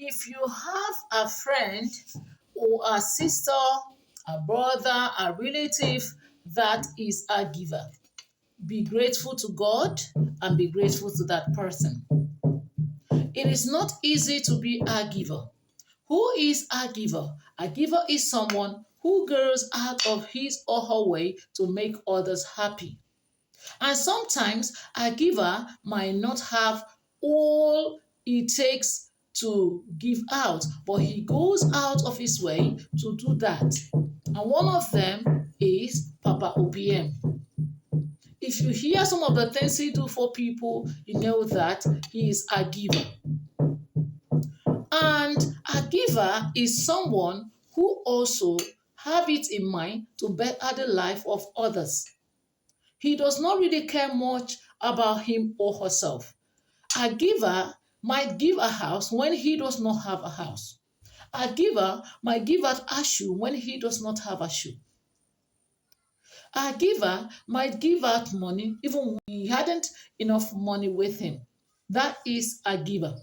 if you have a friend or a sister, a brother, a relative that is a giver, be grateful to God and be grateful to that person. It is not easy to be a giver. Who is a giver? A giver is someone who goes out of his or her way to make others happy. And sometimes a giver might not have all it takes to give out, but he goes out of his way to do that. And one of them is Papa OPM. If you hear some of the things he do for people, you know that he is a giver. And a giver is someone who also have it in mind to better the life of others. He does not really care much about him or herself. A giver might give a house when he does not have a house. A giver might give out a shoe when he does not have a shoe. A giver might give out money even when he hadn't enough money with him. That is a giver.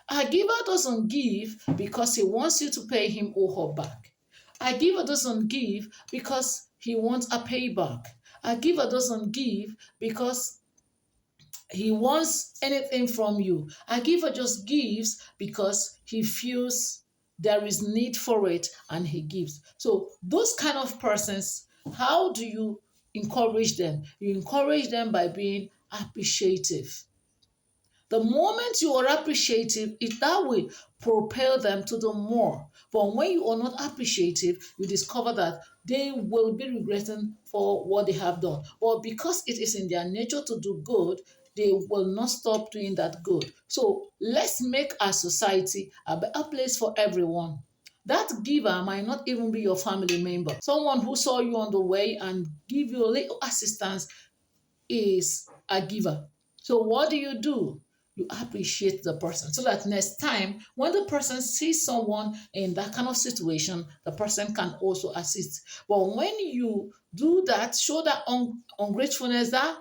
A giver doesn't give because he wants you to pay him or her back. A giver doesn't give because he wants a payback. A giver doesn't give because he wants anything from you. A giver just gives because he feels there is need for it and he gives. So those kind of persons, how do you encourage them? You encourage them by being appreciative. The moment you are appreciative, that will propel them to do more. But when you are not appreciative, you discover that they will be regretting for what they have done. Or because it is in their nature to do good, they will not stop doing that good. So let's make our society a better place for everyone. That giver might not even be your family member. Someone who saw you on the way and give you a little assistance is a giver. So what do? You appreciate the person so that next time when the person sees someone in that kind of situation, the person can also assist. But when you do that, show that ungratefulness, that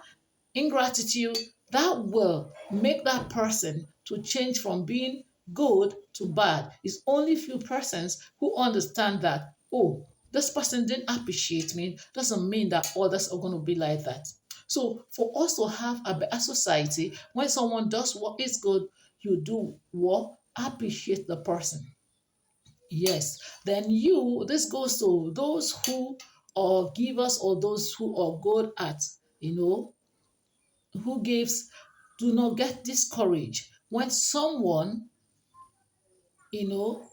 ingratitude, that will make that person to change from being good to bad. It's only few persons who understand that, oh, this person didn't appreciate me, doesn't mean that others are going to be like that. So for us to have a better society, when someone does what is good, you do what? Appreciate the person. Yes. Then this goes to those who are givers or those who are good at, who gives, do not get discouraged when someone, you know,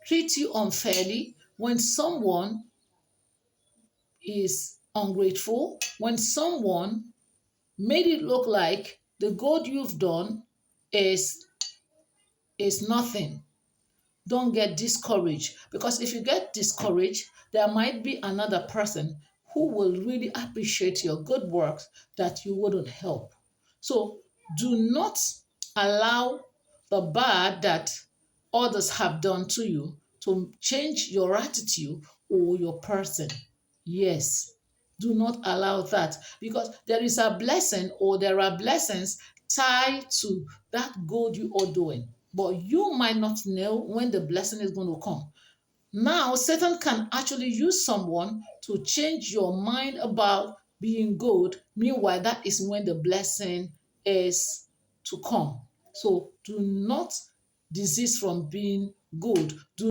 treats you unfairly, when someone is ungrateful, when someone made it look like the good you've done is nothing. Don't get discouraged, because if you get discouraged, there might be another person who will really appreciate your good works that you wouldn't help. So do not allow the bad that others have done to you to change your attitude or your person. Yes, do not allow that, because there is a blessing or there are blessings tied to that good you are doing. But you might not know when the blessing is going to come. Now, Satan can actually use someone to change your mind about being good. Meanwhile, that is when the blessing is to come. So do not desist from being good. Do